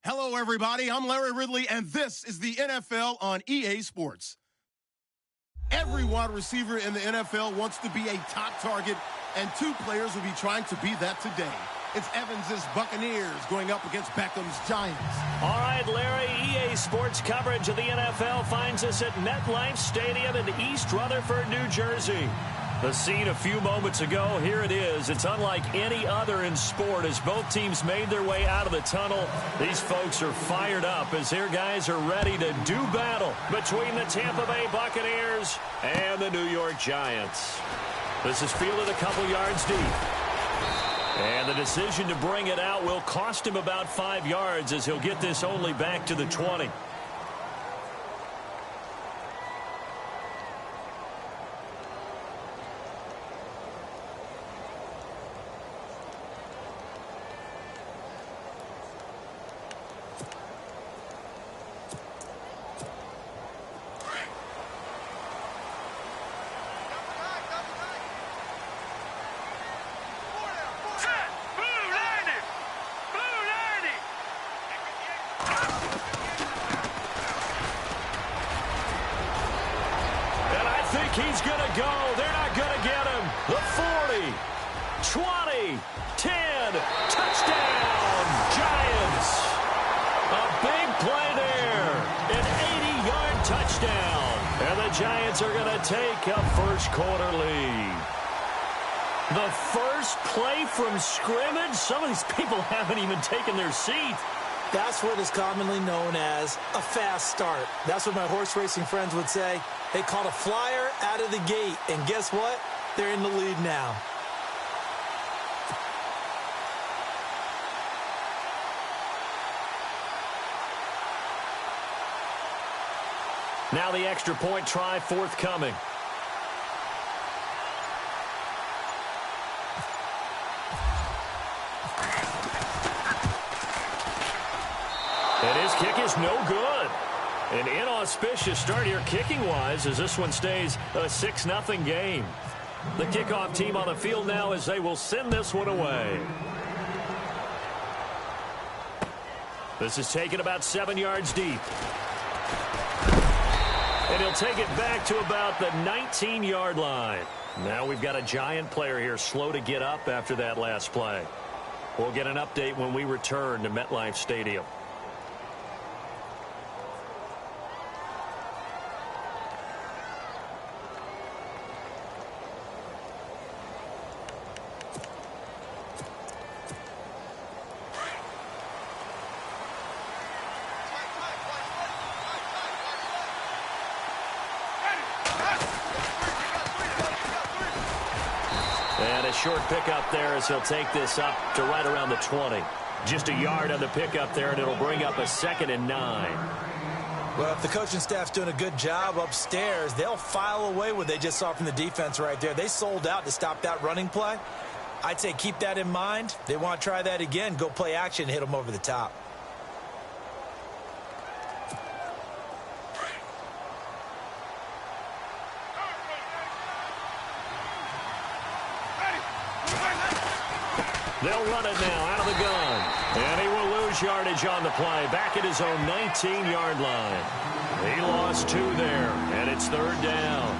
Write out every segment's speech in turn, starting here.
Hello, everybody. I'm Larry Ridley, and this is the NFL on EA Sports. Every wide receiver in the NFL wants to be a top target, and two players will be trying to be that today. It's Evans's Buccaneers going up against Beckham's Giants. All right, Larry, EA Sports coverage of the NFL finds us at MetLife Stadium in East Rutherford, New Jersey. The scene a few moments ago, here it is. It's unlike any other in sport as both teams made their way out of the tunnel. These folks are fired up as their guys are ready to do battle between the Tampa Bay Buccaneers and the New York Giants. This is fielded a couple yards deep. And the decision to bring it out will cost him about 5 yards as he'll get this only back to the 20. He's going to go. They're not going to get him. The 40, 20, 10, touchdown, Giants. A big play there. An 80-yard touchdown. And the Giants are going to take a first quarter lead. The first play from scrimmage. Some of these people haven't even taken their seat. That's what is commonly known as a fast start. That's what my horse racing friends would say. They caught a flyer out of the gate, and guess what? They're in the lead now. Now the extra point try forthcoming. And his kick is no good. An inauspicious start here kicking-wise as this one stays a 6-0 game. The kickoff team on the field now as they will send this one away. This is taken about 7 yards deep. And he'll take it back to about the 19-yard line. Now we've got a Giant player here slow to get up after that last play. We'll get an update when we return to MetLife Stadium. And a short pickup there as he'll take this up to right around the 20. Just a yard on the pickup there, and it'll bring up a 2nd and 9. Well, if the coaching staff's doing a good job upstairs, they'll file away what they just saw from the defense right there. They sold out to stop that running play. I'd say keep that in mind. They want to try that again. Go play action and hit them over the top. They'll run it now out of the gun. And he will lose yardage on the play. Back at his own 19-yard line. He lost 2 there, and it's 3rd down.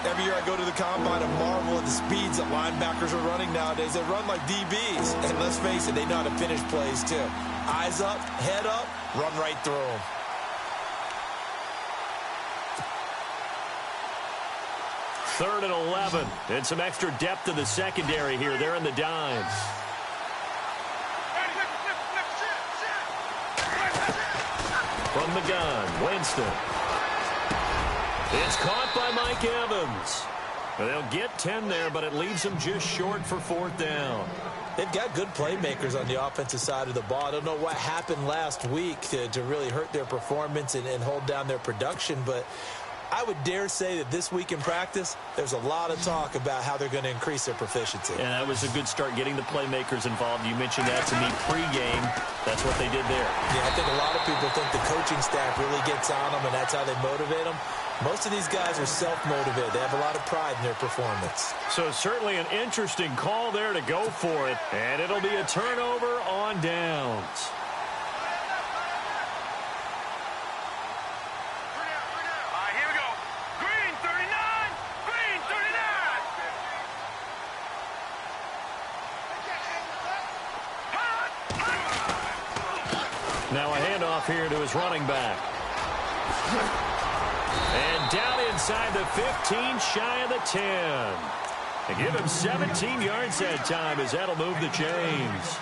Every year I go to the combine and marvel at the speeds that linebackers are running nowadays. They run like DBs. And let's face it, they know how to finish plays too. Eyes up, head up, run right through them. Third and 11. And some extra depth to the secondary here. They're in the dimes. From the gun, Winston. It's caught by Mike Evans. They'll get 10 there, but it leaves them just short for 4th down. They've got good playmakers on the offensive side of the ball. I don't know what happened last week to really hurt their performance and hold down their production, but I would dare say that this week in practice, there's a lot of talk about how they're going to increase their proficiency. And that was a good start getting the playmakers involved. You mentioned that to me pregame. That's what they did there. Yeah, I think a lot of people think the coaching staff really gets on them, and that's how they motivate them. Most of these guys are self-motivated. They have a lot of pride in their performance. So certainly an interesting call there to go for it. And it'll be a turnover on downs. Now a handoff here to his running back. And down inside the 15, shy of the 10. They give him 17 yards that time as that'll move the chains.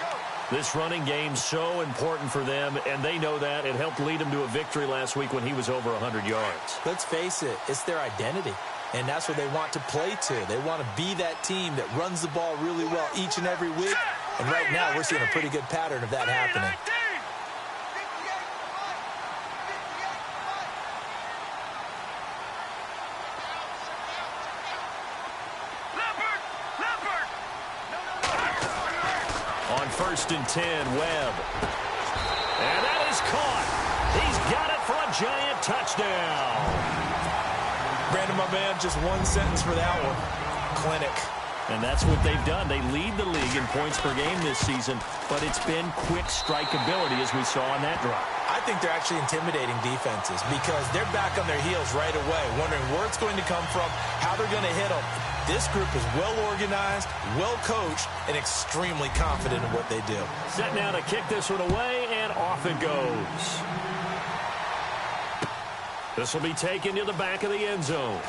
This running game's so important for them, and they know that. It helped lead them to a victory last week when he was over 100 yards. Let's face it, it's their identity, and that's what they want to play to. They want to be that team that runs the ball really well each and every week, and right now we're seeing a pretty good pattern of that happening. First and 10, Webb. And that is caught. He's got it for a giant touchdown. Brandon, my man, just one sentence for that one. Clinic. And that's what they've done. They lead the league in points per game this season, but it's been quick strike ability as we saw on that drive. I think they're actually intimidating defenses because they're back on their heels right away, wondering where it's going to come from, how they're going to hit them. This group is well-organized, well-coached, and extremely confident in what they do. Set now to kick this one away, and off it goes. This will be taken to the back of the end zone.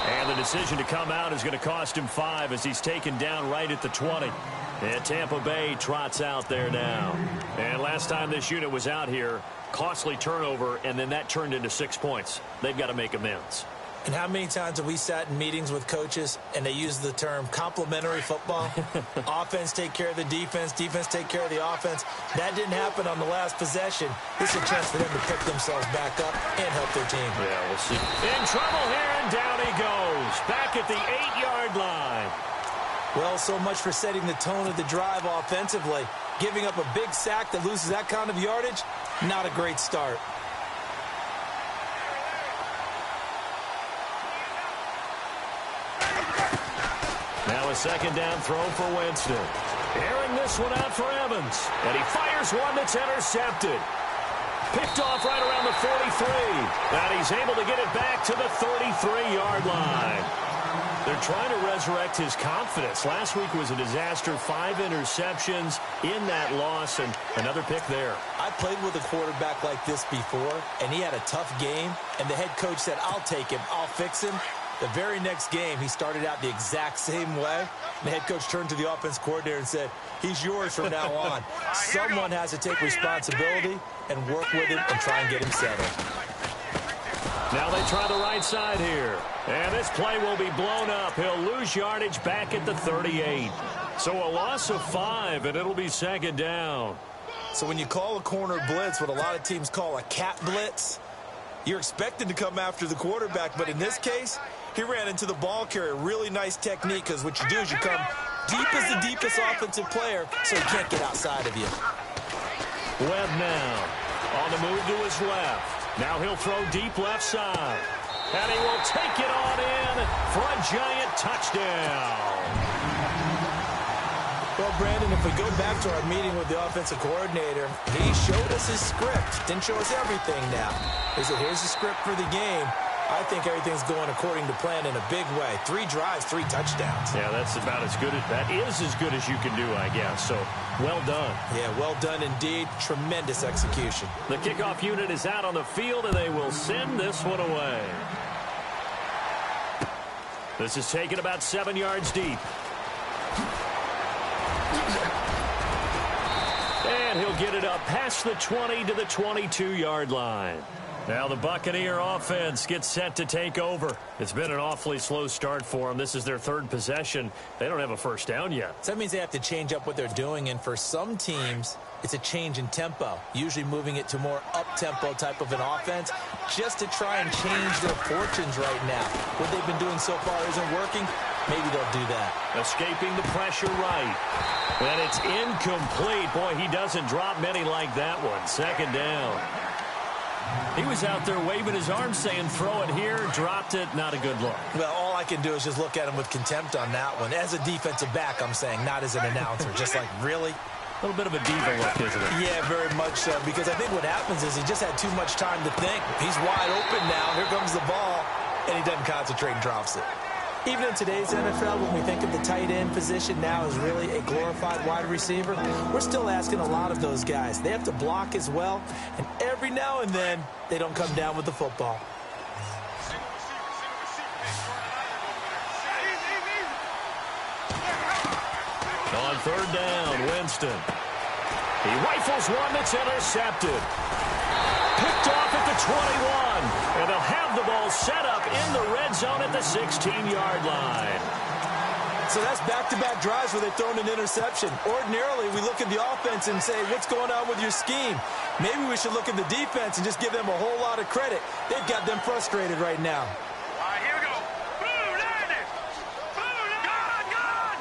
And the decision to come out is going to cost him 5 as he's taken down right at the 20. And Tampa Bay trots out there now. And last time this unit was out here, costly turnover, and then that turned into 6 points. They've got to make amends. And how many times have we sat in meetings with coaches and they use the term complementary football? Offense take care of the defense, defense take care of the offense. That didn't happen on the last possession. This is a chance for them to pick themselves back up and help their team. Yeah, we'll see. In trouble here, and down he goes. Back at the 8-yard line. Well, so much for setting the tone of the drive offensively. Giving up a big sack that loses that kind of yardage, not a great start. Now a second down throw for Winston. Airing this one out for Evans. And he fires one that's intercepted. Picked off right around the 43. And he's able to get it back to the 33-yard line. They're trying to resurrect his confidence. Last week was a disaster. 5 interceptions in that loss, and another pick there. I played with a quarterback like this before, and he had a tough game, and the head coach said, I'll take him, I'll fix him. The very next game, he started out the exact same way. And the head coach turned to the offense coordinator and said, he's yours from now on. Someone has to take responsibility and work with him and try and get him settled. Now they try the right side here. And this play will be blown up. He'll lose yardage back at the 38. So a loss of 5, and it'll be second down. So when you call a corner blitz, what a lot of teams call a cat blitz, you're expected to come after the quarterback. But in this case, he ran into the ball carrier. Really nice technique, because what you do is you come deep as the deepest offensive player so he can't get outside of you. Webb now on the move to his left. Now he'll throw deep left side. And he will take it on in for a giant touchdown. Well, Brandon, if we go back to our meeting with the offensive coordinator, he showed us his script. Didn't show us everything now. He said, here's the script for the game. I think everything's going according to plan in a big way. 3 drives, 3 touchdowns. Yeah, that's about as good as that is as good as you can do, I guess. So, well done. Yeah, well done indeed. Tremendous execution. The kickoff unit is out on the field, and they will send this one away. This is taken about 7 yards deep. And he'll get it up past the 20 to the 22-yard line. Now the Buccaneer offense gets set to take over. It's been an awfully slow start for them. This is their 3rd possession. They don't have a first down yet. So that means they have to change up what they're doing, and for some teams, it's a change in tempo, usually moving it to more up-tempo type of an offense, just to try and change their fortunes right now. What they've been doing so far isn't working. Maybe they'll do that. Escaping the pressure right. And it's incomplete. Boy, he doesn't drop many like that one. Second down. He was out there waving his arms saying, throw it here, dropped it, not a good look. Well, all I can do is just look at him with contempt on that one. As a defensive back, I'm saying, not as an announcer. Just like, really? A little bit of a diva look, isn't it? Yeah, very much so, because I think what happens is he just had too much time to think. He's wide open now. Here comes the ball, and he doesn't concentrate and drops it. Even in today's NFL, when we think of the tight end position now as really a glorified wide receiver, we're still asking a lot of those guys. They have to block as well, and every now and then, they don't come down with the football. On third down, Winston. He rifles one that's intercepted. Picked off at the 21. And they'll have the ball set up in the red zone at the 16-yard line. So that's back-to-back drives where they've thrown an interception. Ordinarily, we look at the offense and say, what's going on with your scheme? Maybe we should look at the defense and just give them a whole lot of credit. They've got them frustrated right now. All right, here we go. Blue, landed. Blue, gone.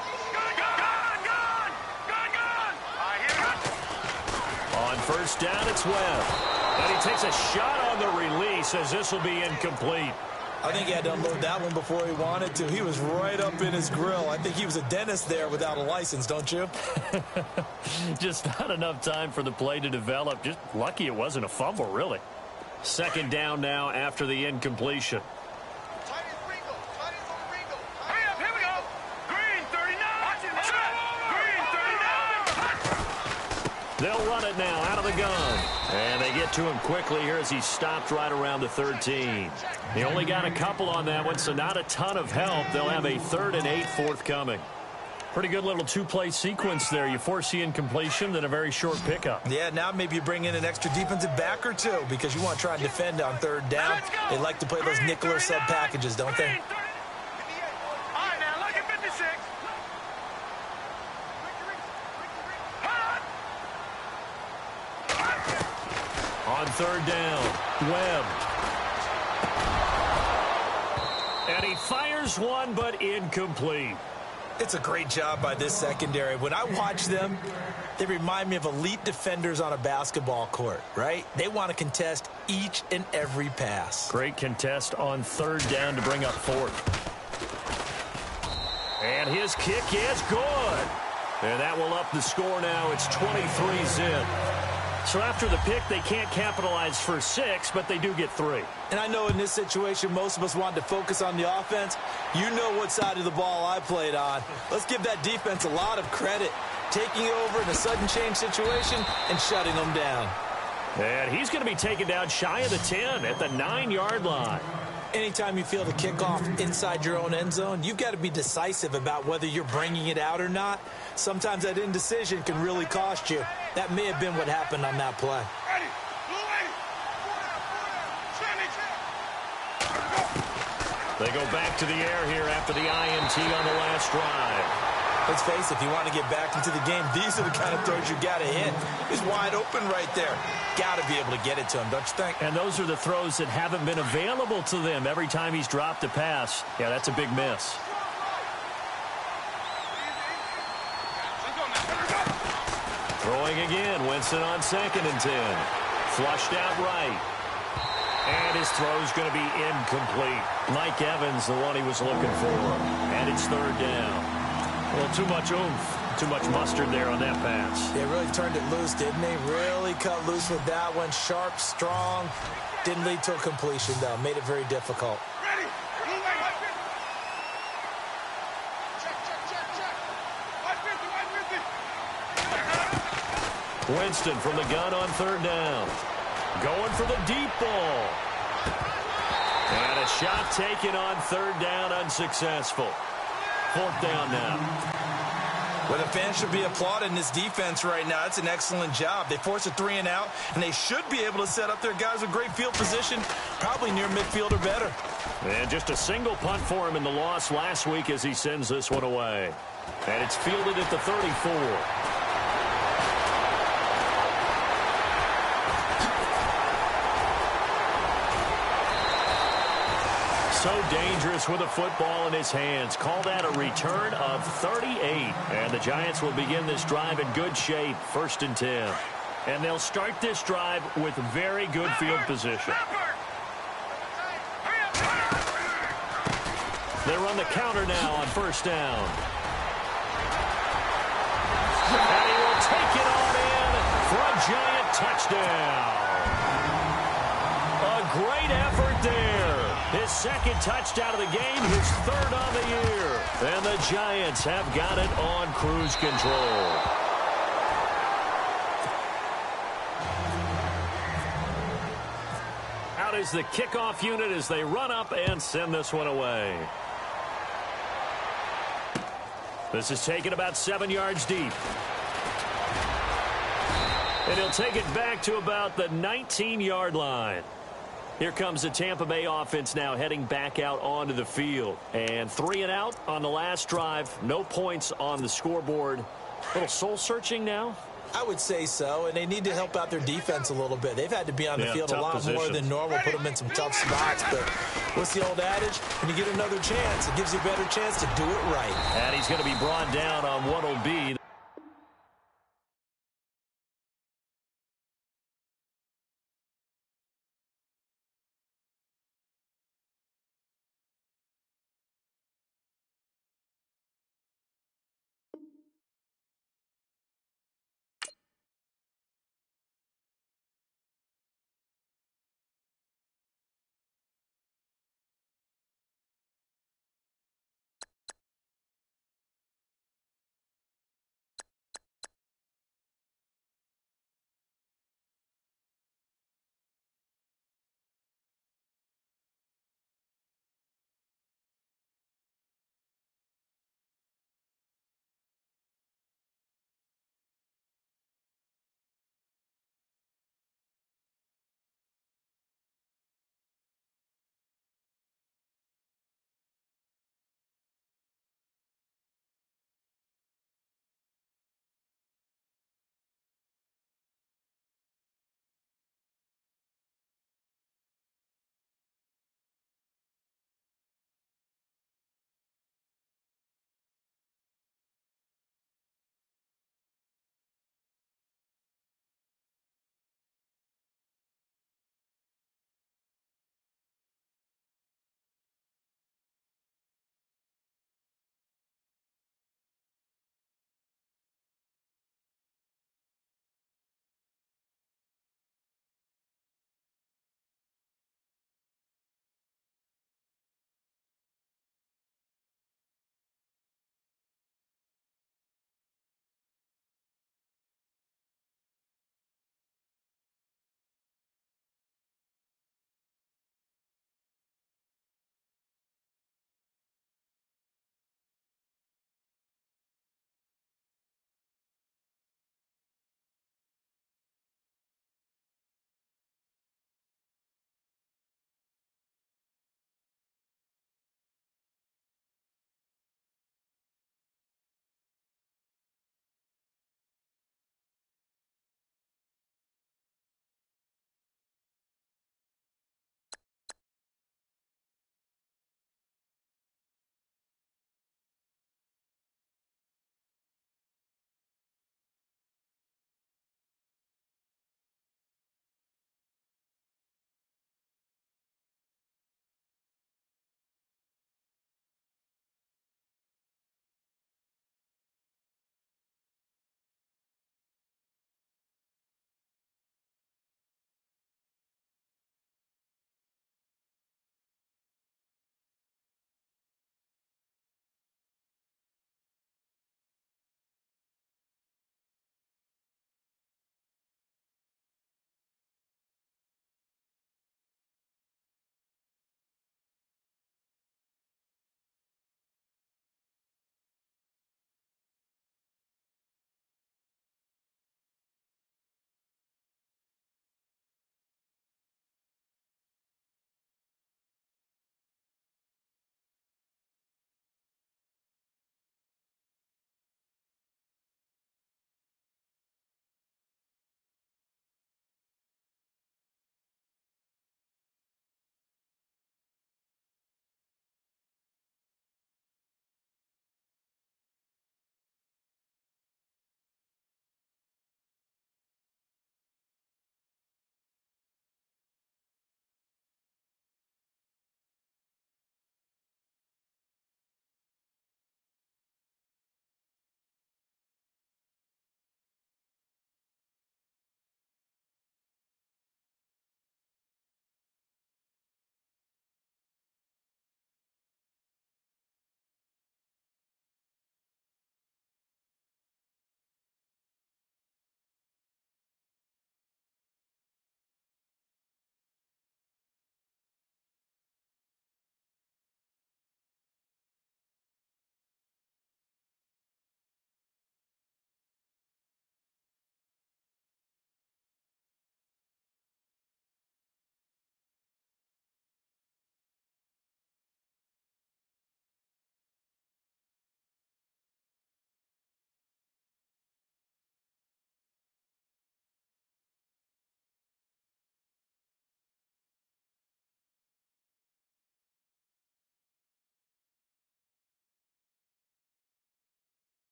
All right, here we go. On first down, it's Webb. And he takes a shot on the release as this will be incomplete. I think he had to unload that one before he wanted to. He was right up in his grill. I think he was a dentist there without a license, don't you? Just not enough time for the play to develop. Just lucky it wasn't a fumble, really. Second down now after the incompletion. Hurry up, here we go. Green, 39. Green, 39. They'll run it now out of the gun. And they get to him quickly here as he stopped right around the 13. He only got a couple on that one, so not a ton of help. They'll have a 3rd and 8 forthcoming. Pretty good little two-play sequence there. You force the incompletion, then a very short pickup. Yeah, now maybe you bring in an extra defensive back or two because you want to try and defend on third down. They like to play those nickel or sub packages, don't they? All right, now, look at 56. On third down, Webb. And he fires one, but incomplete. It's a great job by this secondary. When I watch them, they remind me of elite defenders on a basketball court, right? They want to contest each and every pass. Great contest on third down to bring up 4th. And his kick is good. And that will up the score now. It's 23-zip. So after the pick, they can't capitalize for 6, but they do get 3. And I know in this situation, most of us wanted to focus on the offense. You know what side of the ball I played on. Let's give that defense a lot of credit. Taking over in a sudden change situation and shutting them down. And he's going to be taken down shy of the 10 at the 9-yard line. Anytime you feel the kickoff inside your own end zone, you've got to be decisive about whether you're bringing it out or not. Sometimes that indecision can really cost you. That may have been what happened on that play. They go back to the air here after the INT on the last drive. Let's face it, if you want to get back into the game, these are the kind of throws you got to hit. He's wide open right there. Got to be able to get it to him, don't you think? And those are the throws that haven't been available to them every time he's dropped a pass. Yeah, that's a big miss. Throwing again, Winston on 2nd and 10. Flushed out right. And his throw's going to be incomplete. Mike Evans, the one he was looking for. And it's 3rd down. Well, too much oomph, too much mustard there on that pass. They really turned it loose, didn't they? Really cut loose with that one. Sharp, strong. Didn't lead to a completion, though. Made it very difficult. Ready. Winston from the gun on 3rd down. Going for the deep ball. And a shot taken on 3rd down, unsuccessful. 4th down now. Well, the fans should be applauding this defense right now. It's an excellent job. They force a 3 and out, and they should be able to set up their guys with great field position, probably near midfield or better. And just a single punt for him in the loss last week as he sends this one away. And it's fielded at the 34. So dangerous with a football in his hands. Call that a return of 38. And the Giants will begin this drive in good shape. 1st and 10. And they'll start this drive with very good field position. They run the counter now on 1st down. And he will take it on in for a Giant touchdown. A great effort there. His second touchdown of the game, his third on the year. And the Giants have got it on cruise control. Out is the kickoff unit as they run up and send this one away. This is taken about 7 yards deep. And he'll take it back to about the 19-yard line. Here comes the Tampa Bay offense now heading back out onto the field. And 3 and out on the last drive. No points on the scoreboard. A little soul-searching now? I would say so, and they need to help out their defense a little bit. They've had to be on the field a lot more than normal, put them in some tough spots. But what's the old adage? When you get another chance, it gives you a better chance to do it right. And he's going to be brought down on what will be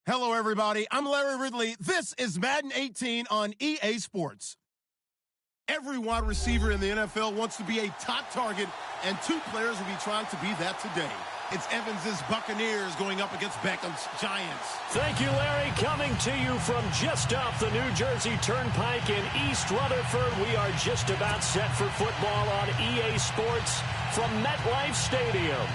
Hello, everybody. I'm Larry Ridley. This is Madden 18 on EA Sports. Every wide receiver in the NFL wants to be a top target, and two players will be trying to be that today. It's Evans's Buccaneers going up against Beckham's Giants. Thank you, Larry. Coming to you from just off the New Jersey Turnpike in East Rutherford, we are just about set for football on EA Sports from MetLife Stadium.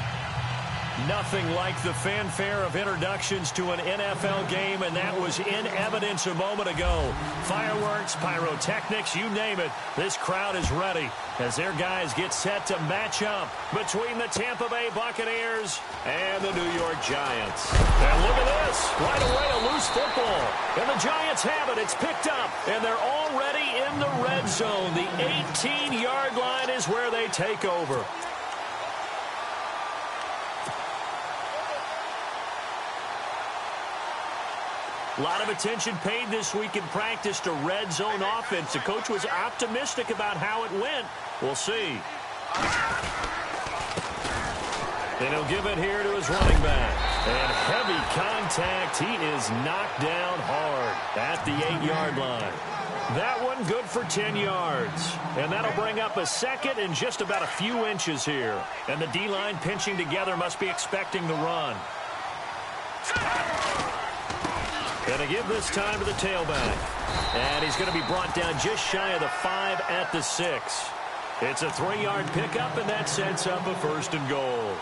Nothing like the fanfare of introductions to an NFL game, and that was in evidence a moment ago. Fireworks, pyrotechnics, you name it. This crowd is ready as their guys get set to match up between the Tampa Bay Buccaneers and the New York Giants. And look at this. Right away, a loose football. And the Giants have it. It's picked up, and they're already in the red zone. The 18-yard line is where they take over. A lot of attention paid this week in practice to red zone offense. The coach was optimistic about how it went. We'll see. And he'll give it here to his running back. And heavy contact. He is knocked down hard at the 8-yard line. That one good for 10 yards. And that'll bring up a second and just about a few inches here. And the D-line pinching together must be expecting the run. Going to give this time to the tailback. And he's going to be brought down just shy of the 5 at the 6. It's a 3-yard pickup, and that sets up a 1st and goal.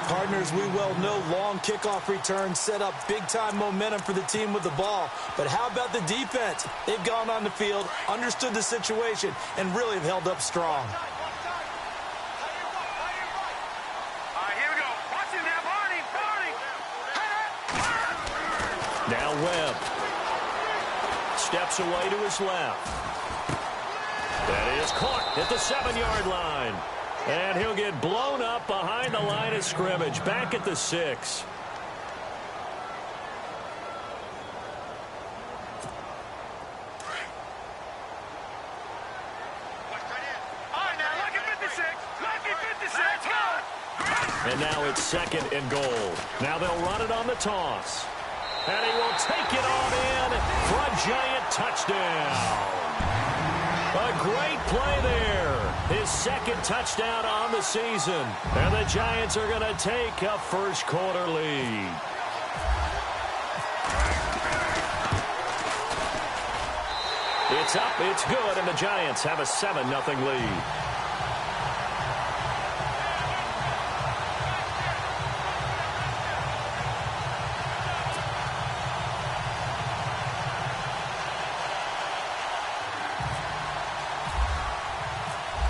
Partners, we well know long kickoff returns set up big-time momentum for the team with the ball. But how about the defense? They've gone on the field, understood the situation, and really have held up strong. Now Webb steps away to his left. That is caught at the 7-yard line. And he'll get blown up behind the line of scrimmage, back at the 6. And now it's 2nd and goal. Now they'll run it on the toss. And he will take it on in for a Giant touchdown. A great play there. His 2nd touchdown on the season. And the Giants are going to take a first-quarter lead. It's up, it's good, and the Giants have a 7-0 lead.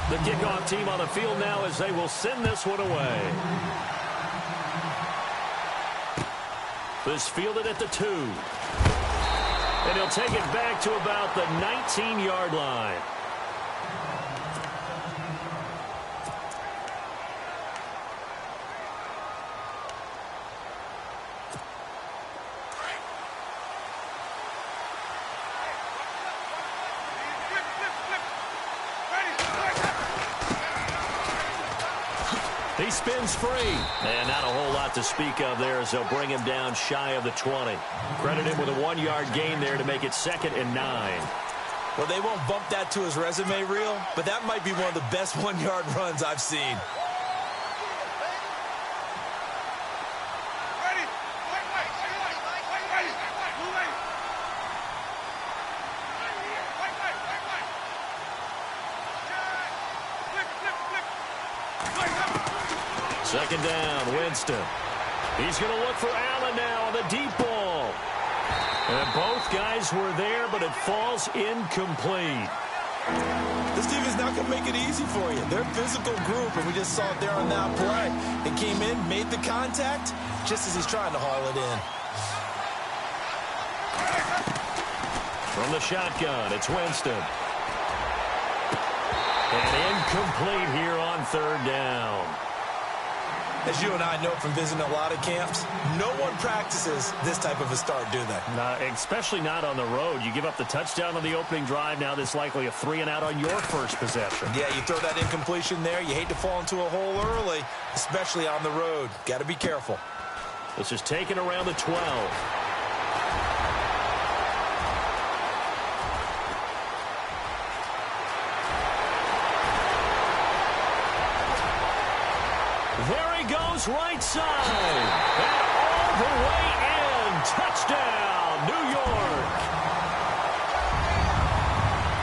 The kickoff team on the field now as they will send this one away. This fielded at the 2. And he'll take it back to about the 19-yard line. He spins free. And not a whole lot to speak of there as they'll bring him down shy of the 20. Credit him with a 1-yard gain there to make it 2nd and 9. Well, they won't bump that to his resume reel, but that might be one of the best 1-yard runs I've seen. Second down, Winston. He's going to look for Allen now on the deep ball. And both guys were there, but it falls incomplete. This team is not going to make it easy for you. They're a physical group, and we just saw it there on that play. They came in, made the contact, just as he's trying to haul it in. From the shotgun, it's Winston. And incomplete here on 3rd down. As you and I know from visiting a lot of camps, no one practices this type of a start, do they? Especially not on the road. You give up the touchdown on the opening drive. Now there's likely a 3-and-out on your first possession. Yeah, you throw that incompletion there. You hate to fall into a hole early, especially on the road. Got to be careful. This is taken around the 12. goes right side. And all the way in. Touchdown, New York.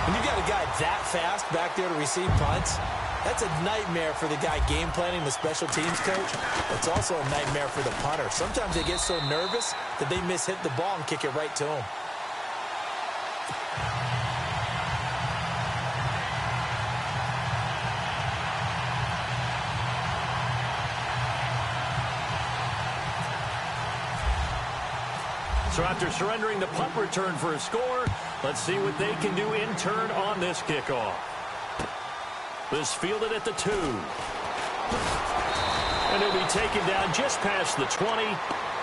When you got a guy that fast back there to receive punts, that's a nightmare for the guy game planning, the special teams coach. It's also a nightmare for the punter. Sometimes they get so nervous that they hit the ball and kick it right to him. So after surrendering the punt return for a score, let's see what they can do in turn on this kickoff. This fielded at the 2. And he'll be taken down just past the 20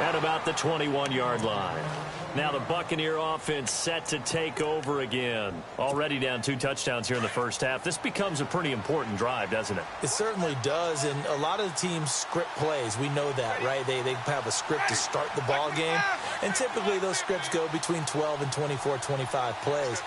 at about the 21-yard line. Now the Buccaneer offense set to take over again. Already down 2 touchdowns here in the first half. This becomes a pretty important drive, doesn't it? It certainly does, and a lot of the teams script plays. We know that, right? They have a script to start the ball game, and typically those scripts go between 12 and 24, 25 plays.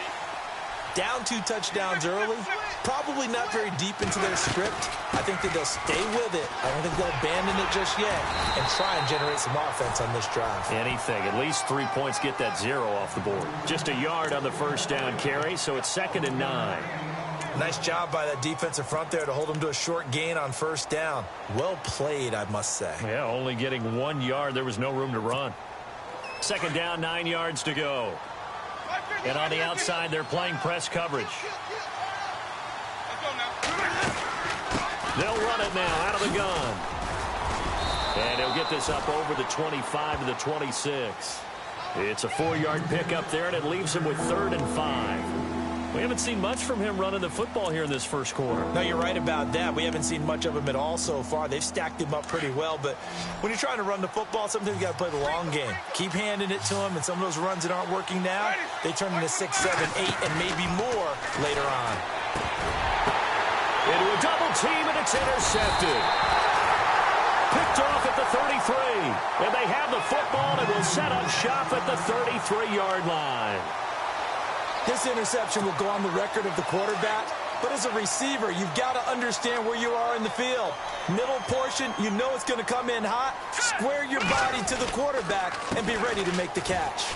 Down 2 touchdowns early, probably not very deep into their script. I think that they'll stay with it. I don't think they'll abandon it just yet and try and generate some offense on this drive. Anything. At least 3 points, get that 0 off the board. Just a yard on the first down carry, so it's 2nd and 9. Nice job by that defensive front there to hold them to a short gain on first down. Well played, I must say. Yeah, only getting 1 yard. There was no room to run. 2nd down, 9 yards to go. And on the outside, they're playing press coverage. They'll run it now out of the gun. And he'll get this up over the 25 to the 26. It's a 4-yard pickup there, and it leaves him with 3rd and 5. We haven't seen much from him running the football here in this first quarter. No, you're right about that. We haven't seen much of him at all so far. They've stacked him up pretty well, but when you're trying to run the football, sometimes you got to play the long game. Keep handing it to him, and some of those runs that aren't working now, they turn into 6, 7, 8, and maybe more later on. Into a double team, and it's intercepted. Picked off at the 33. And they have the football and will set up shop at the 33-yard line. This interception will go on the record of the quarterback, but as a receiver, you've got to understand where you are in the field. Middle portion, you know it's going to come in hot. Square your body to the quarterback and be ready to make the catch.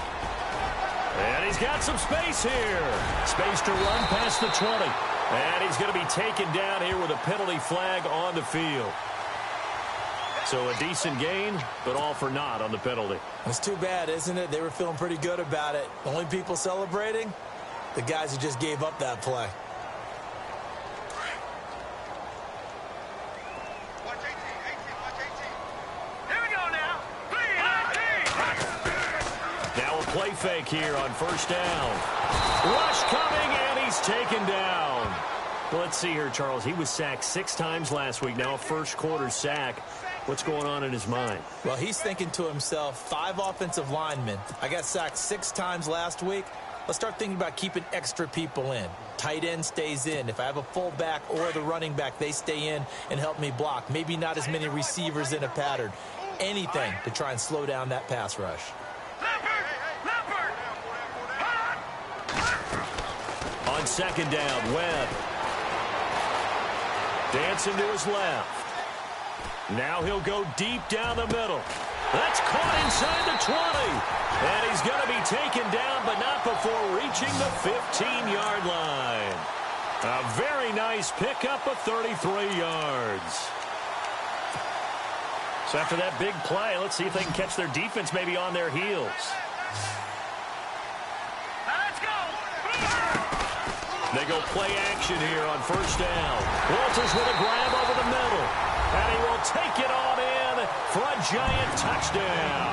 And he's got some space here. Space to run past the 20. And he's going to be taken down here with a penalty flag on the field. So a decent gain, but all for naught on the penalty. It's too bad, isn't it? They were feeling pretty good about it. The only people celebrating, the guys who just gave up that play. Watch 18, watch 18. Here we go now. 3, 19. Now a play fake here on first down. Rush coming, and he's taken down. Well, let's see here, Charles. He was sacked 6 times last week. Now a first-quarter sack. What's going on in his mind? Well, he's thinking to himself, 5 offensive linemen. I got sacked 6 times last week. Let's start thinking about keeping extra people in. Tight end stays in. If I have a fullback or the running back, they stay in and help me block. Maybe not as many receivers in a pattern. Anything to try and slow down that pass rush. On second down, Webb. Dancing to his left. Now he'll go deep down the middle. That's caught inside the 20. And he's going to be taken down, but not before reaching the 15-yard line. A very nice pickup of 33 yards. So after that big play, let's see if they can catch their defense maybe on their heels. Let's go. They go play action here on first down. Walters with a grab over the middle. And he will take it on in for a giant touchdown.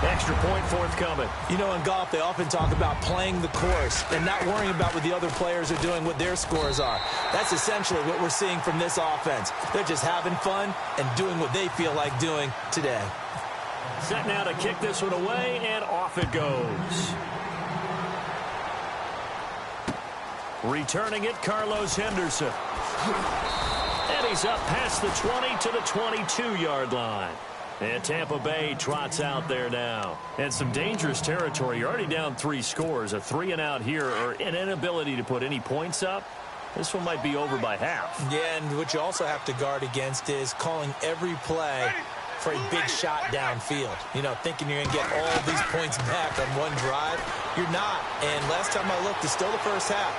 Extra point forthcoming. You know, in golf, they often talk about playing the course and not worrying about what the other players are doing, what their scores are. That's essentially what we're seeing from this offense. They're just having fun and doing what they feel like doing today. Set now to kick this one away, and off it goes. Returning it, Carlos Henderson. And he's up past the 20 to the 22-yard line. And Tampa Bay trots out there now. And some dangerous territory. You're already down 3 scores. A 3-and-out here, or an inability to put any points up. This one might be over by half. Yeah, and what you also have to guard against is calling every play for a big shot downfield. You know, thinking you're going to get all these points back on one drive. You're not. And last time I looked, it's still the first half.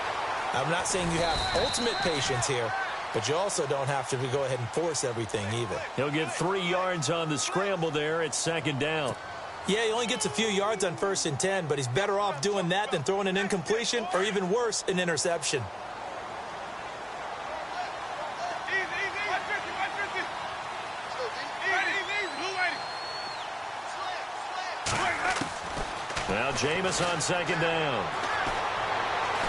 I'm not saying you have ultimate patience here, but you also don't have to go ahead and force everything either. He'll get 3 yards on the scramble there at second down. Yeah, he only gets a few yards on 1st and 10, but he's better off doing that than throwing an incompletion or even worse, an interception. Now Jameis on second down.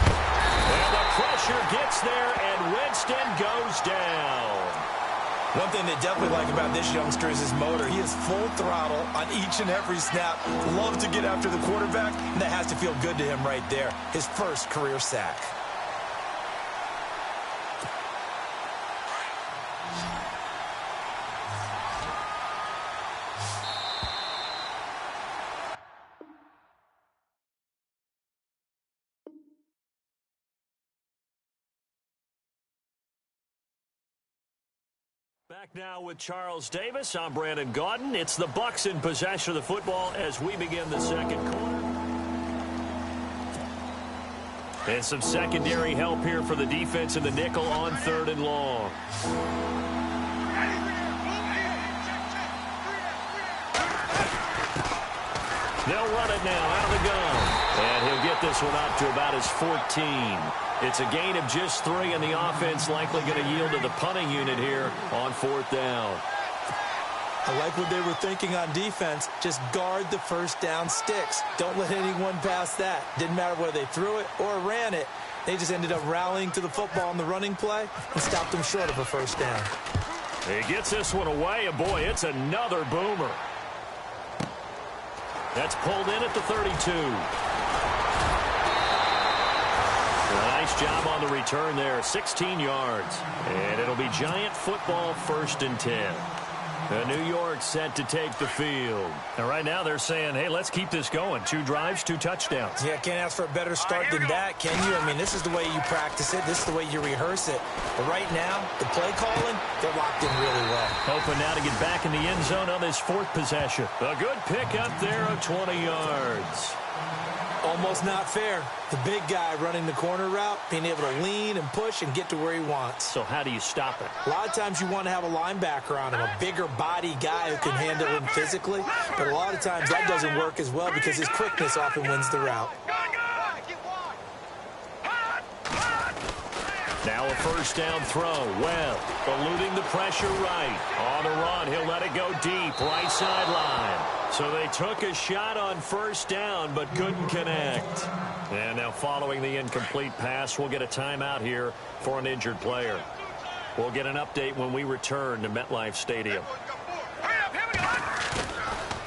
And the pressure gets there, and Winston goes down. One thing they definitely like about this youngster is his motor. He is full throttle on each and every snap. Loves to get after the quarterback, and that has to feel good to him right there. His first career sack. Back now with Charles Davis. I'm Brandon Gaudin. It's the Bucs in possession of the football as we begin the second quarter. And some secondary help here for the defense in the nickel on 3rd and long. They'll run it now out of the gun. And he'll get this one up to about his 14. It's a gain of just 3, and the offense likely going to yield to the punting unit here on 4th down. I like what they were thinking on defense. Just guard the first down sticks. Don't let anyone pass that. Didn't matter whether they threw it or ran it. They just ended up rallying to the football on the running play and stopped them short of a first down. He gets this one away, and boy, it's another boomer. That's pulled in at the 32. Nice job on the return there, 16 yards. And it'll be Giant football 1st and 10. New York set to take the field. And right now they're saying, hey, let's keep this going. 2 drives, 2 touchdowns. Yeah, can't ask for a better start than that, can you? I mean, this is the way you practice it. This is the way you rehearse it. But right now, the play calling, they're locked in really well. Hoping now to get back in the end zone on this 4th possession. A good pickup there of 20 yards. Almost not fair. The big guy running the corner route, being able to lean and push and get to where he wants. So how do you stop it? A lot of times you want to have a linebacker on him, a bigger body guy who can handle him physically. But a lot of times that doesn't work as well because his quickness often wins the route. Now a first down throw. Well, eluding the pressure right. On the run, he'll let it go deep, right sideline. So they took a shot on first down, but couldn't connect. And now following the incomplete pass, we'll get a timeout here for an injured player. We'll get an update when we return to MetLife Stadium.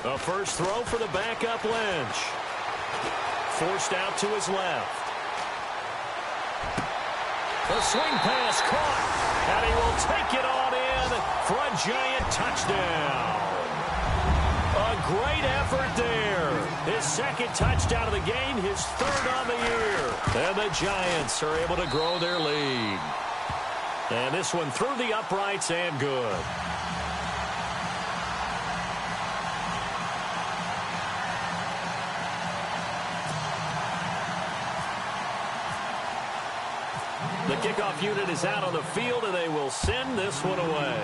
A first throw for the backup Lynch. Forced out to his left. The swing pass caught, and he will take it on in for a Giant touchdown. A great effort there. His 2nd touchdown of the game, his 3rd on the year. And the Giants are able to grow their lead. And this one through the uprights and good. The kickoff unit is out on the field, and they will send this one away.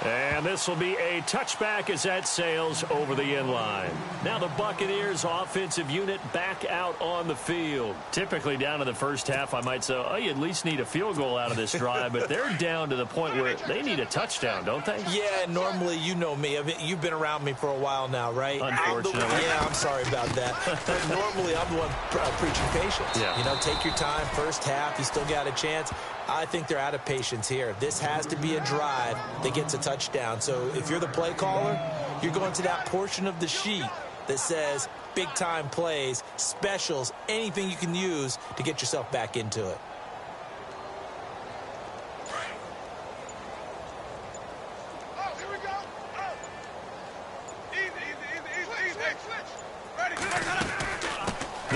And this will be a touchback as that sails over the end line. Now the Buccaneers offensive unit back out on the field. Typically down in the first half, I might say, oh, you at least need a field goal out of this drive. But they're down to the point where they need a touchdown, don't they? Yeah, normally, you know me. You've been around me for a while now, right? Unfortunately. Yeah, I'm sorry about that. But normally, I'm the one preaching patience. Yeah. You know, take your time. First half, you still got a chance. I think they're out of patience here. This has to be a drive that gets a touchdown. So if you're the play caller, you're going to that portion of the sheet that says big-time plays, specials, anything you can use to get yourself back into it.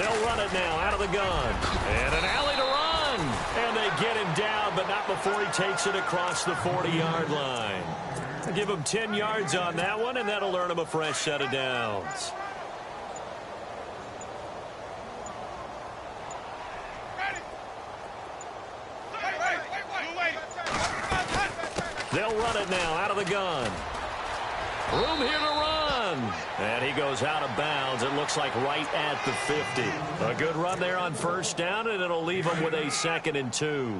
They'll run it now out of the gun. And an alley to run. And they get him down, but not before he takes it across the 40-yard line. Give him 10 yards on that one, and that'll earn him a fresh set of downs. They'll run it now out of the gun. Room here to run. And he goes out of bounds. It looks like right at the 50. A good run there on first down, and it'll leave them with a 2nd and 2.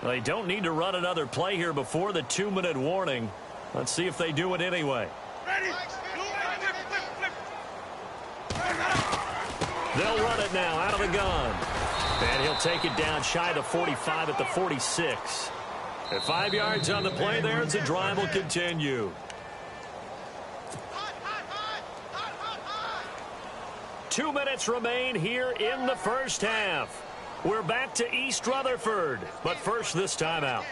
They don't need to run another play here before the 2-minute warning. Let's see if they do it anyway. They'll run it now out of the gun. And he'll take it down shy of the 45 at the 46. At 5 yards on the play there, as the drive will continue. 2 minutes remain here in the first half. We're back to East Rutherford, but first this timeout.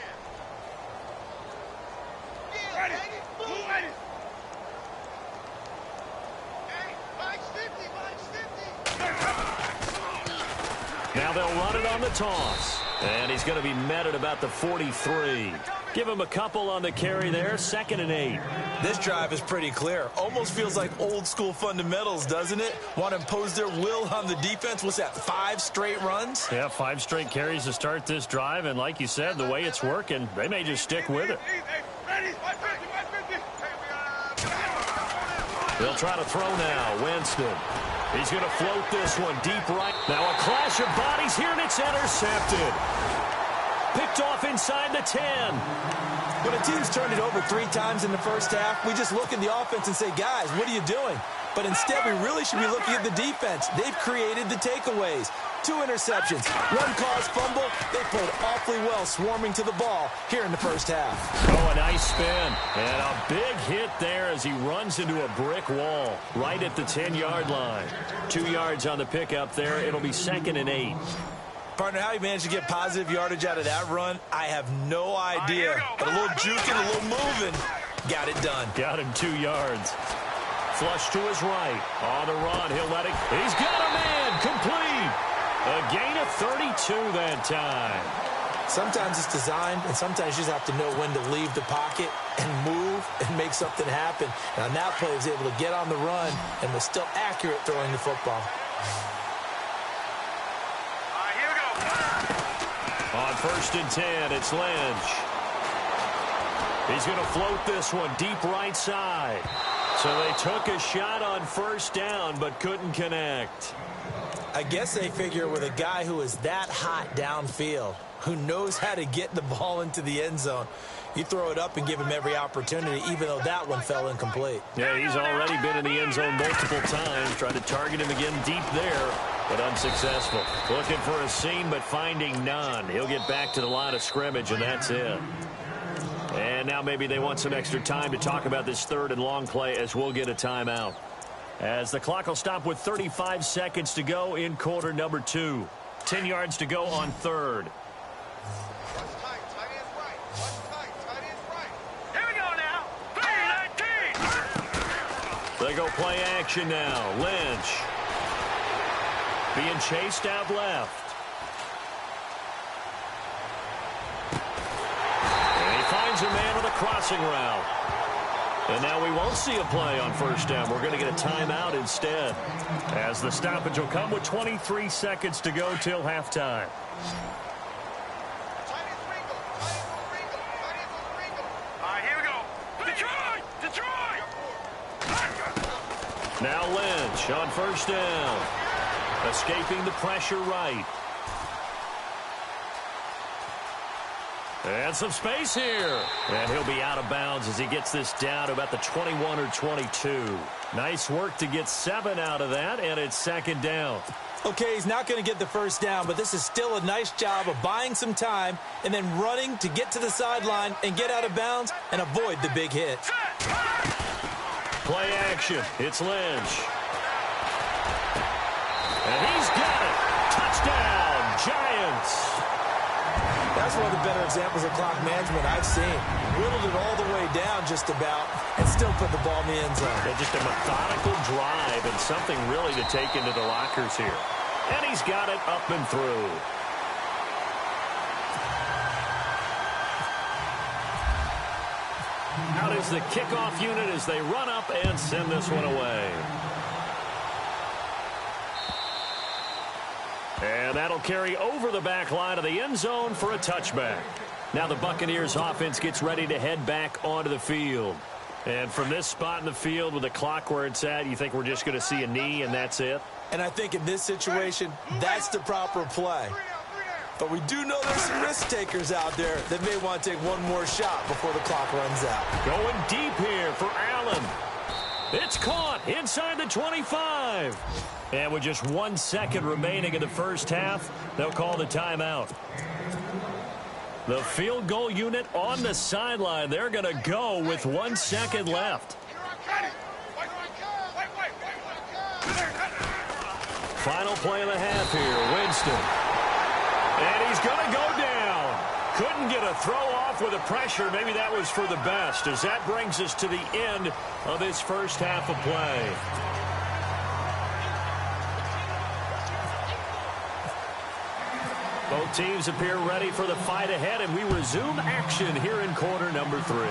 Now they'll run it on the toss. And he's going to be met at about the 43. Give him a couple on the carry there, 2nd and 8. This drive is pretty clear. Almost feels like old school fundamentals, doesn't it? Want to impose their will on the defense. What's that, 5 straight runs? Yeah, 5 straight carries to start this drive. And like you said, the way it's working, they may just stick with it. They'll try to throw now. Winston. He's going to float this one deep right. Now a clash of bodies here, and it's intercepted. Picked off inside the 10. When a team's turned it over 3 times in the first half, we just look at the offense and say, guys, what are you doing? But instead, we really should be looking at the defense. They've created the takeaways. 2 interceptions, 1 caused fumble. They played awfully well swarming to the ball here in the first half. Oh, a nice spin. And a big hit there as he runs into a brick wall right at the 10-yard line. 2 yards on the pickup there. It'll be 2nd and 8. Partner, how he managed to get positive yardage out of that run, I have no idea. But a little juking, a little moving, got it done. Got him 2 yards. Flush to his right. On the run, he'll let it. He's got a man. Complete. A gain of 32 that time. Sometimes it's designed, and sometimes you just have to know when to leave the pocket and move and make something happen. And on that play, he was able to get on the run and was still accurate throwing the football. Here we go. On 1st and 10, it's Lynch. He's going to float this one deep right side. So they took a shot on first down, but couldn't connect. I guess they figure with a guy who is that hot downfield, who knows how to get the ball into the end zone, you throw it up and give him every opportunity, even though that one fell incomplete. Yeah, he's already been in the end zone multiple times, trying to target him again deep there, but unsuccessful. Looking for a seam, but finding none. He'll get back to the line of scrimmage, and that's it. And now maybe they want some extra time to talk about this 3rd and long play as we'll get a timeout. As the clock will stop with 35 seconds to go in quarter number 2. 10 yards to go on 3rd. Here we go now. 3-19. They go play action now. Lynch being chased out left. And he finds a man with a crossing route. And now we won't see a play on first down. We're going to get a timeout instead, as the stoppage will come with 23 seconds to go till halftime. Here we go. Detroit! Detroit! Now Lynch on first down. Escaping the pressure right. And some space here. And he'll be out of bounds as he gets this down to about the 21 or 22. Nice work to get 7 out of that, and it's 2nd down. Okay, he's not going to get the first down, but this is still a nice job of buying some time and then running to get to the sideline and get out of bounds and avoid the big hit. Play action. It's Lynch. And he's got it. Touchdown, Giants. That's one of the better examples of clock management I've seen. Whittled it all the way down just about and still put the ball in the end zone. Yeah, just a methodical drive and something really to take into the lockers here. And he's got it up and through. Out is the kickoff unit as they run up and send this one away. And that'll carry over the back line of the end zone for a touchback. Now the Buccaneers offense gets ready to head back onto the field. And from this spot in the field with the clock where it's at, you think we're just going to see a knee and that's it? And I think in this situation, that's the proper play. But we do know there's some risk takers out there that may want to take one more shot before the clock runs out. Going deep here for Allen. It's caught inside the 25. And with just 1 second remaining in the first half, they'll call the timeout. The field goal unit on the sideline. They're going to go with 1 second left. Final play of the half here, Winston. And he's going to go down. Couldn't get a throw off with the pressure. Maybe that was for the best, as that brings us to the end of this first half of play. Both teams appear ready for the fight ahead, and we resume action here in quarter number 3.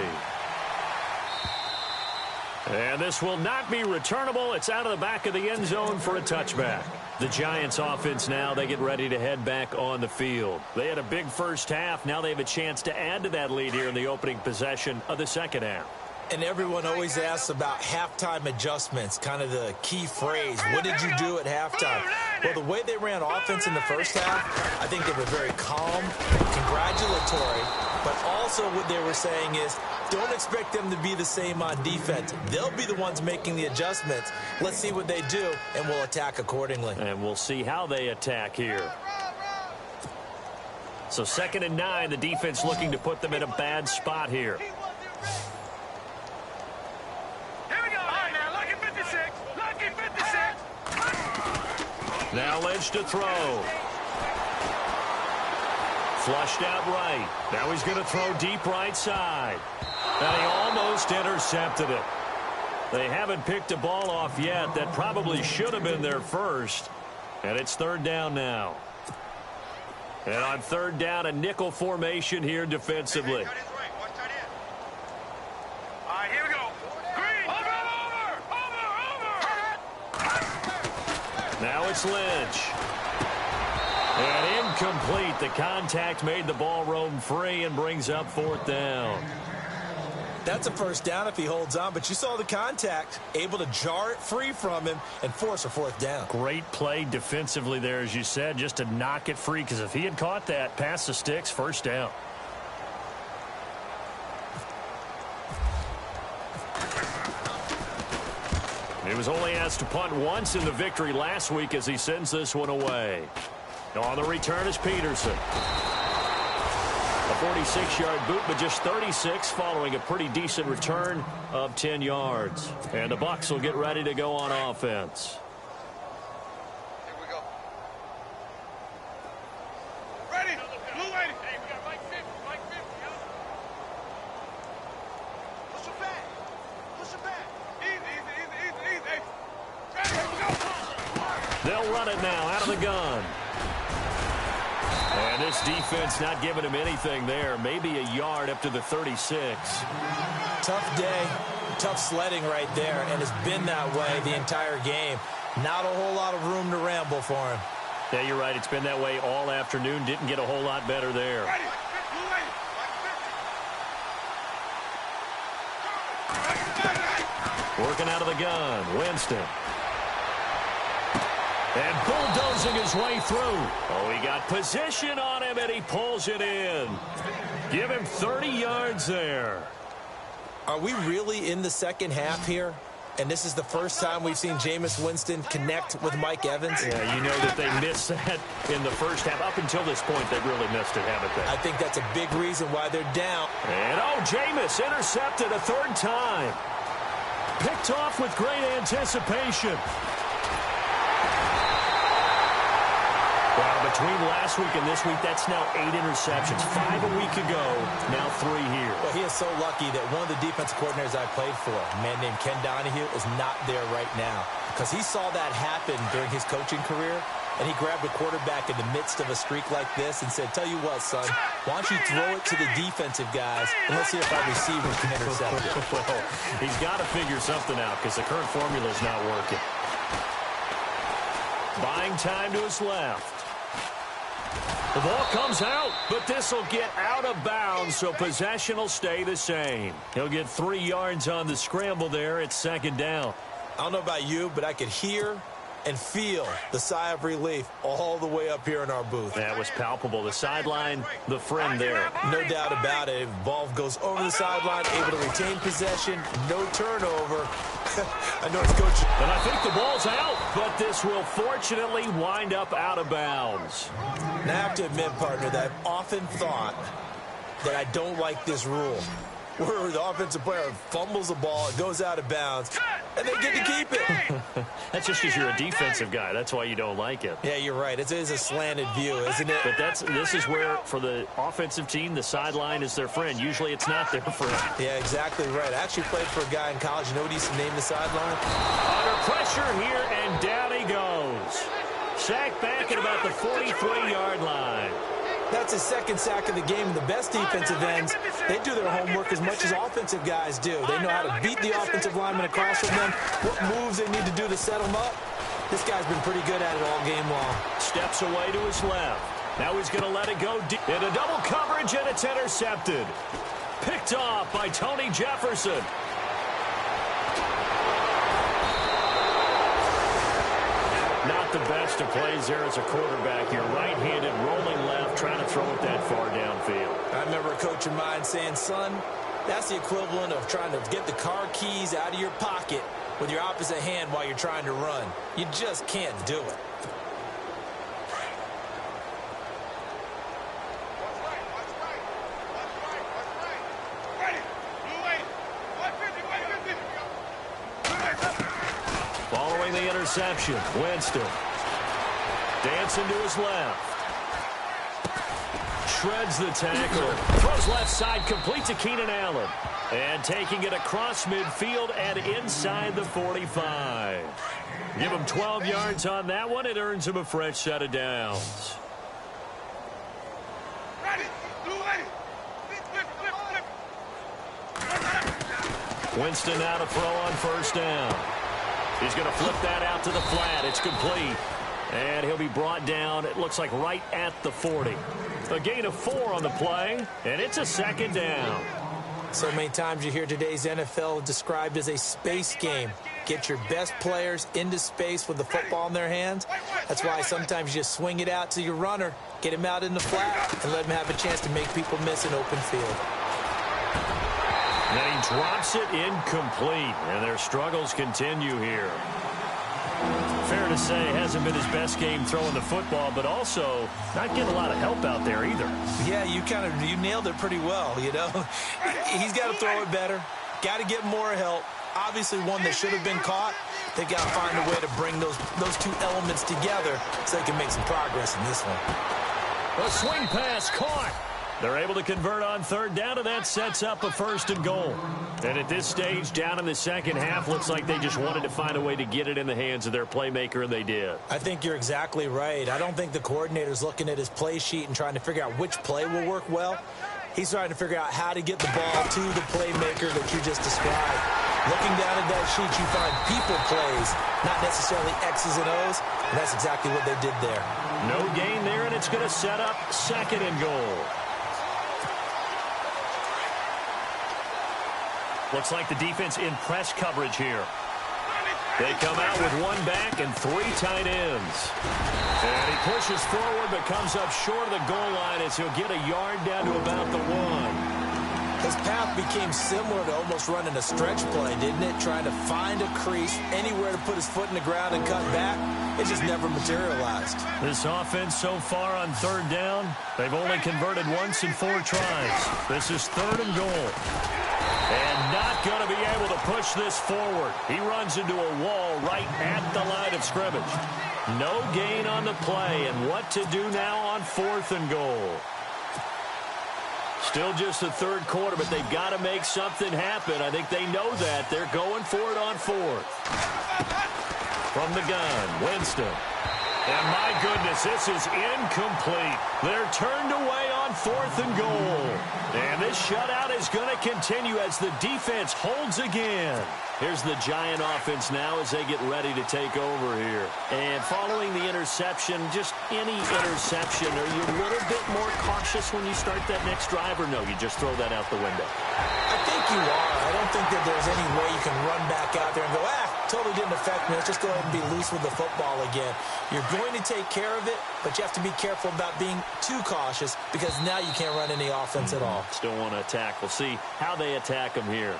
And this will not be returnable. It's out of the back of the end zone for a touchback. The Giants offense now, they get ready to head back on the field. They had a big first half. Now they have a chance to add to that lead here in the opening possession of the second half. And everyone always asks about halftime adjustments, kind of the key phrase. What did you do at halftime? Well, the way they ran offense in the first half, I think they were very calm, congratulatory, but also what they were saying is, don't expect them to be the same on defense. They'll be the ones making the adjustments. Let's see what they do, and we'll attack accordingly. And we'll see how they attack here. So 2nd and 9, the defense looking to put them in a bad spot here. Now Lynch to throw. Flushed out right. Now he's going to throw deep right side. And he almost intercepted it. They haven't picked a ball off yet. That probably should have been their first. And it's 3rd down now. And on 3rd down, a nickel formation here defensively. Now it's Lynch. And incomplete. The contact made the ball roam free and brings up 4th down. That's a first down if he holds on, but you saw the contact, able to jar it free from him and force a 4th down. Great play defensively there, as you said, just to knock it free, because if he had caught that, past the sticks, 1st down. He was only asked to punt once in the victory last week as he sends this one away. On the return is Peterson. A 46-yard boot, but just 36 following a pretty decent return of 10 yards. And the Bucs will get ready to go on offense. Here we go. Ready. Blue lady. Hey, we got Mike 50. Mike 50, yo. Push it back. Push it back. Easy. Ready, here we go. They'll run it now out of the gun. And this defense not giving him anything there. Maybe a yard up to the 36. Tough day, tough sledding right there, and it's been that way the entire game. Not a whole lot of room to ramble for him. Yeah, you're right. It's been that way all afternoon. Didn't get a whole lot better there. Working out of the gun, Winston. And bulldozing his way through. Oh, he got position on him, and he pulls it in. Give him 30 yards there. Are we really in the second half here? And this is the first time we've seen Jameis Winston connect with Mike Evans? Yeah, you know that they missed that in the first half. Up until this point, they've really missed it, haven't they? I think that's a big reason why they're down. And, Jameis intercepted a 3rd time. Picked off with great anticipation. Well, between last week and this week, that's now 8 interceptions. 5 a week ago, now 3 here. Well, he is so lucky that one of the defensive coordinators I played for, a man named Ken Donahue, is not there right now. because he saw that happen during his coaching career, and he grabbed a quarterback in the midst of a streak like this and said, tell you what, son, why don't you throw it to the defensive guys, and let's see if our receivers can intercept it. Well, he's got to figure something out because the current formula is not working. Buying time to his left. The ball comes out, but this will get out of bounds, so possession will stay the same. He'll get 3 yards on the scramble there. It's second down. I don't know about you, but I could hear and feel the sigh of relief all the way up here in our booth. That was palpable. The sideline, the friend there. No doubt about it. Ball goes over the sideline, able to retain possession, no turnover. I know it's coach. And I think the ball's out, but this will fortunately wind up out of bounds. Now, I have to admit, partner, that I've often thought that I don't like this rule, where the offensive player fumbles the ball, it goes out of bounds, and they get to keep it. That's just because you're a defensive guy. That's why you don't like it. Yeah, you're right. It is a slanted view, isn't it? But this is where, for the offensive team, the sideline is their friend. Usually it's not their friend. Yeah, exactly right. I actually played for a guy in college. You know what he used to name the sideline? Under pressure here, and down he goes. Sacked back at about the 43-yard line. That's his second sack of the game. And the best defensive ends, they do their homework as much as offensive guys do. They know how to beat the offensive lineman across from them, what moves they need to do to set them up. This guy's been pretty good at it all game long. Steps away to his left. Now he's going to let it go deep into double coverage, and it's intercepted. Picked off by Tony Jefferson. Not the best of plays there as a quarterback. You're right-handed, rolling left, trying to throw it that far downfield. I remember a coach of mine saying, son, that's the equivalent of trying to get the car keys out of your pocket with your opposite hand while you're trying to run. You just can't do it. Following the interception, Winston. Dancing to his left. Shreds the tackle. Throws left side, complete to Keenan Allen. And taking it across midfield and inside the 45. Give him 12 yards on that one. It earns him a fresh set of downs. Winston now to throw on first down. He's going to flip that out to the flat. It's complete. And he'll be brought down, it looks like, right at the 40. A gain of 4 on the play, and it's a second down. So many times you hear today's NFL described as a space game. Get your best players into space with the football in their hands. That's why sometimes you just swing it out to your runner, get him out in the flat, and let him have a chance to make people miss an open field. Then he drops it incomplete, and their struggles continue here. Fair to say, hasn't been his best game throwing the football, but also not getting a lot of help out there either. Yeah, you nailed it pretty well, you know. He's got to throw it better, got to get more help. Obviously one that should have been caught. They've got to find a way to bring those two elements together so they can make some progress in this one. A swing pass caught. They're able to convert on third down, and that sets up a 1st and goal. And at this stage, down in the second half, looks like they just wanted to find a way to get it in the hands of their playmaker, and they did. I think you're exactly right. I don't think the coordinator's looking at his play sheet and trying to figure out which play will work well. He's trying to figure out how to get the ball to the playmaker that you just described. Looking down at that sheet, you find people plays, not necessarily X's and O's, and that's exactly what they did there. No gain there, and it's going to set up 2nd and goal. Looks like the defense in press coverage here. They come out with 1 back and 3 tight ends. And he pushes forward but comes up short of the goal line as he'll get a yard down to about the 1. His path became similar to almost running a stretch play, didn't it? Trying to find a crease, anywhere to put his foot in the ground and cut back. It just never materialized. This offense so far on 3rd down, they've only converted once in 4 tries. This is 3rd and goal. And not going to be able to push this forward. He runs into a wall right at the line of scrimmage. No gain on the play, and what to do now on 4th and goal. Still just the 3rd quarter, but they've got to make something happen. I think they know that. They're going for it on 4th. From the gun, Winston. And my goodness, this is incomplete. They're turned away on 4th and goal. And this shutout is going to continue as the defense holds again. Here's the Giant offense now as they get ready to take over here. And following the interception, just any interception, are you a little bit more cautious when you start that next drive, or no, you just throw that out the window? I think you are. I don't think that there's any way you can run back out there and go, totally didn't affect me. Let's just go ahead and be loose with the football again. You're going to take care of it, but you have to be careful about being too cautious because now you can't run any offense at all. Still want to attack. We'll see how they attack them here.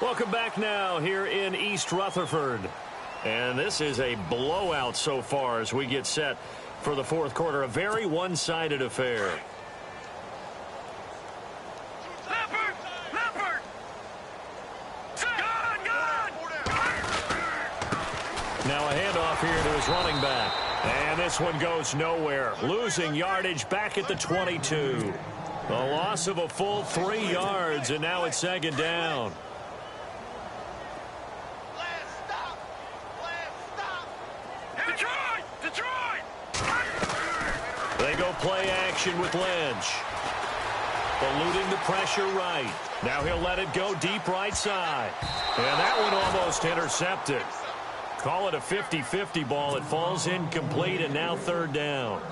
Welcome back now here in East Rutherford. And this is a blowout so far as we get set for the fourth quarter. A very one-sided affair. Now a handoff here to his running back. And this one goes nowhere. Losing yardage back at the 22. A loss of a full 3 yards, and now it's 2nd down. They go play action with Lynch. Eluding the pressure right. Now he'll let it go deep right side. And that one almost intercepted. Call it a 50-50 ball. It falls incomplete, and now 3rd down.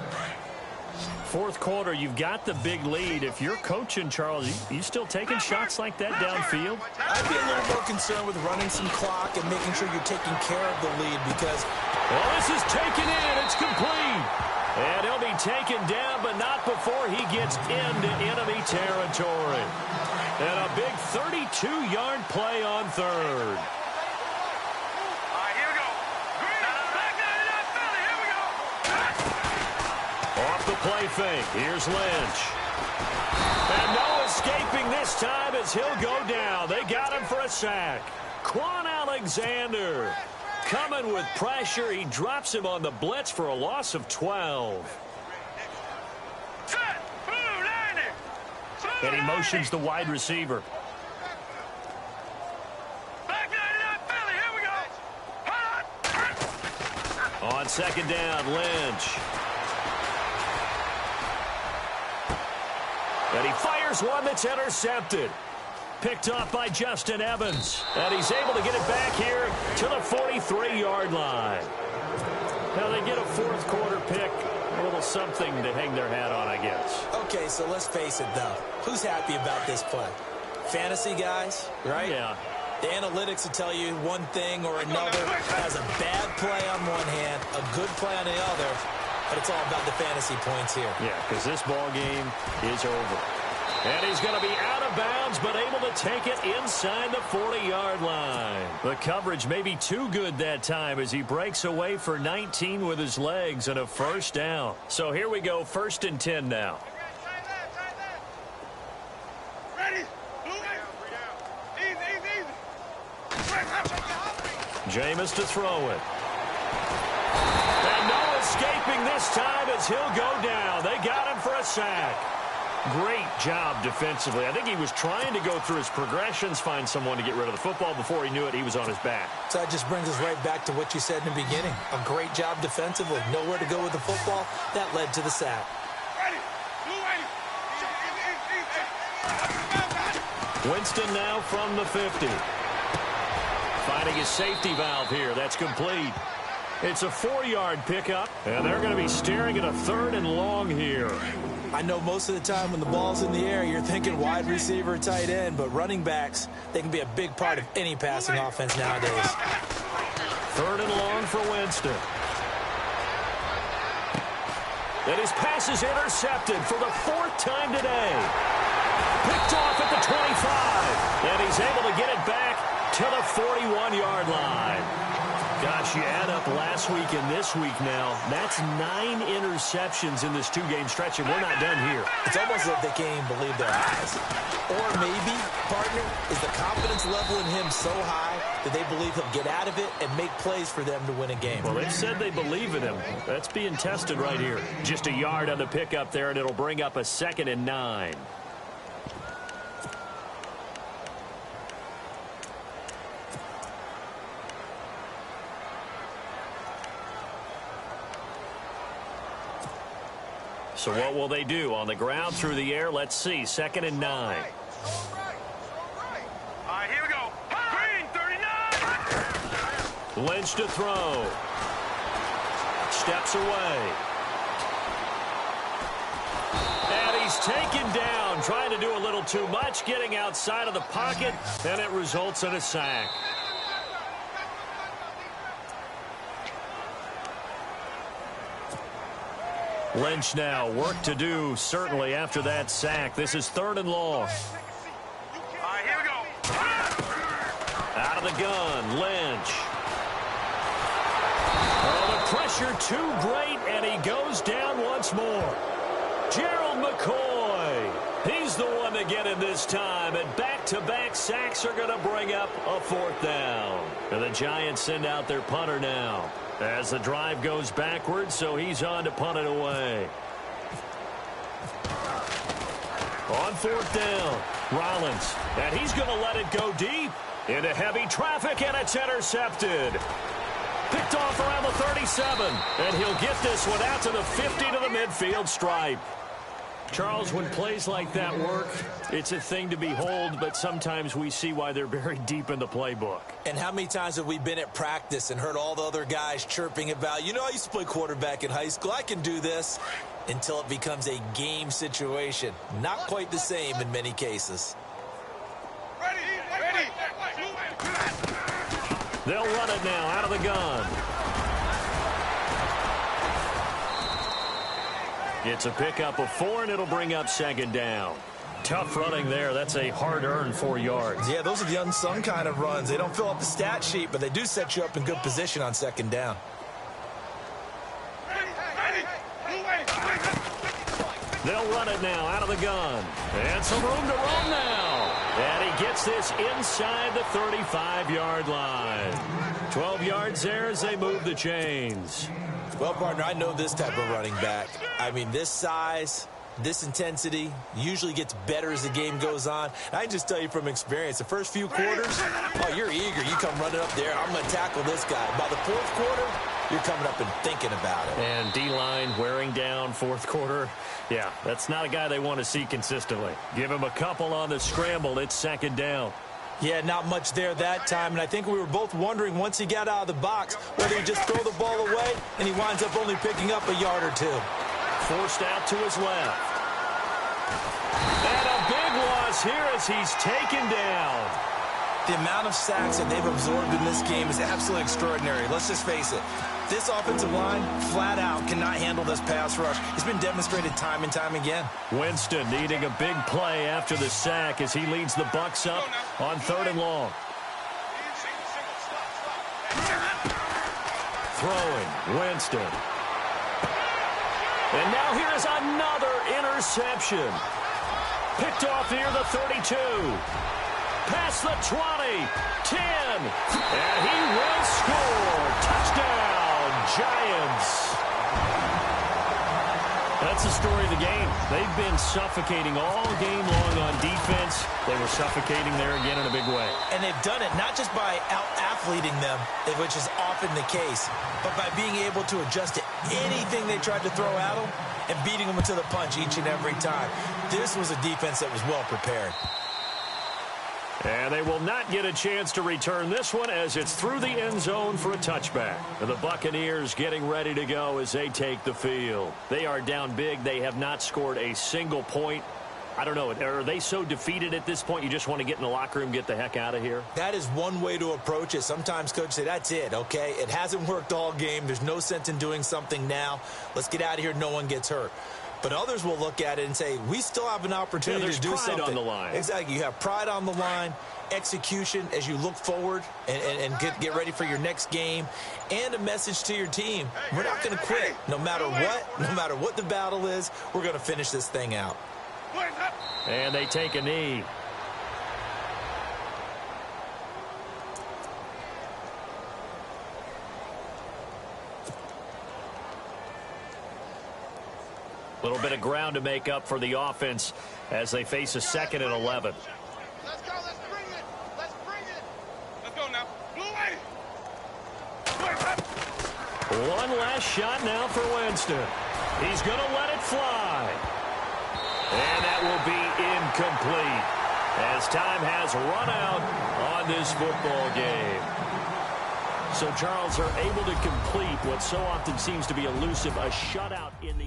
Fourth quarter, you've got the big lead. If you're coaching, Charles, you still taking shots like that downfield? I'd be a little more concerned with running some clock and making sure you're taking care of the lead because... Well, this is taken in. It's complete. And he'll be taken down, but not before he gets into enemy territory. And a big 32-yard play on 3rd. Off the play fake. Here's Lynch. And no escaping this time as he'll go down. They got him for a sack. Quan Alexander coming with pressure. He drops him on the blitz for a loss of 12. And he motions the wide receiver. On 2nd down, Lynch. And he fires one that's intercepted. Picked off by Justin Evans. And he's able to get it back here to the 43-yard line. Now they get a fourth quarter pick. A little something to hang their hat on, I guess. Okay, so let's face it, though. Who's happy about this play? Fantasy guys, right? Yeah. The analytics will tell you one thing or another. Has a bad play on one hand, a good play on the other, but it's all about the fantasy points here. Yeah, because this ball game is over. And he's going to be out of bounds, but able to take it inside the 40-yard line. The coverage may be too good that time as he breaks away for 19 with his legs and a 1st down. So here we go, 1st and 10 now. Jameis to throw it. And no escaping this time as he'll go down. They got him for a sack. Great job defensively. I think he was trying to go through his progressions, find someone to get rid of the football. Before he knew it, he was on his back. So that just brings us right back to what you said in the beginning. A great job defensively. Nowhere to go with the football. That led to the sack. Winston now from the 50. Finding his safety valve here. That's complete. It's a 4-yard pickup, and they're going to be staring at a 3rd and long here. I know most of the time when the ball's in the air, you're thinking wide receiver, tight end, but running backs, they can be a big part of any passing offense nowadays. 3rd and long for Winston. And his pass is intercepted for the 4th time today. Picked off at the 25. And he's able to get it back to the 41-yard line. Gosh, you add up last week and this week now, that's 9 interceptions in this 2-game stretch, and we're not done here. It's almost like they can't even believe their eyes. Or maybe, partner, is the confidence level in him so high that they believe he'll get out of it and make plays for them to win a game. Well, they've said they believe in him. That's being tested right here. Just a yard on the pickup there, and it'll bring up a 2nd and 9. So what will they do? On the ground, through the air, let's see. 2nd and 9. All right, here we go. Green, 39. Lynch to throw. Steps away. And he's taken down, trying to do a little too much, getting outside of the pocket, and it results in a sack. Lynch now, work to do, certainly, after that sack. This is 3rd and long. All right, here we go. Out of the gun, Lynch. Oh, the pressure too great, and he goes down once more. Gerald McCoy. He's the one to get in this time, and back-to-back sacks are going to bring up a 4th down. And the Giants send out their punter now, as the drive goes backwards, so he's on to punt it away. On 4th down, Rollins, and he's going to let it go deep into heavy traffic, and it's intercepted. Picked off around the 37, and he'll get this one out to the 50 to the midfield stripe. Charles, when plays like that work, it's a thing to behold, but sometimes we see why they're buried deep in the playbook. And how many times have we been at practice and heard all the other guys chirping about, you know, I used to play quarterback in high school, I can do this, until it becomes a game situation. Not quite the same in many cases. Ready. They'll run it now out of the gun. It's a pickup of 4, and it'll bring up 2nd down. Tough running there. That's a hard-earned 4 yards. Yeah, those are the unsung kind of runs. They don't fill up the stat sheet, but they do set you up in good position on 2nd down. They'll run it now out of the gun. And some room to run now. And he gets this inside the 35-yard line. 12 yards there as they move the chains. Well, partner, I know this type of running back. I mean, this size, this intensity usually gets better as the game goes on. I can just tell you from experience, the first few quarters, oh, you're eager. You come running up there, I'm going to tackle this guy. By the 4th quarter, you're coming up and thinking about it. And D-line wearing down 4th quarter. Yeah, that's not a guy they want to see consistently. Give him a couple on the scramble. It's 2nd down. Yeah, not much there that time, and I think we were both wondering once he got out of the box whether he'd just throw the ball away, and he winds up only picking up a yard or 2. Forced out to his left. And a big loss here as he's taken down. The amount of sacks that they've absorbed in this game is absolutely extraordinary. Let's just face it. This offensive line, flat out, cannot handle this pass rush. It's been demonstrated time and time again. Winston needing a big play after the sack as he leads the Bucs up on 3rd and long. Throwing, Winston. And now here is another interception. Picked off near the 32. Past the 20, 10, and he will score. Touchdown, Giants. That's the story of the game. They've been suffocating all game long on defense. They were suffocating there again in a big way. And they've done it not just by out-athleting them, which is often the case, but by being able to adjust to anything they tried to throw at them and beating them to the punch each and every time. This was a defense that was well prepared. And they will not get a chance to return this one as it's through the end zone for a touchback. And the Buccaneers getting ready to go as they take the field. They are down big. They have not scored a single point. I don't know. Are they so defeated at this point you just want to get in the locker room, get the heck out of here? That is one way to approach it. Sometimes coaches say, that's it, okay? It hasn't worked all game. There's no sense in doing something now. Let's get out of here. No one gets hurt. But others will look at it and say, we still have an opportunity to do something. There's pride on the line. Exactly. You have pride on the line, execution as you look forward and get ready for your next game, and a message to your team. We're not going to quit. No matter what the battle is, we're going to finish this thing out. And they take a knee. A little bit of ground to make up for the offense as they face a 2nd and 11. Let's go. Let's bring it. Let's bring it. Let's go now. Blue way. One last shot now for Winston. He's going to let it fly. And that will be incomplete as time has run out on this football game. So Charles are able to complete what so often seems to be elusive, a shutout in the...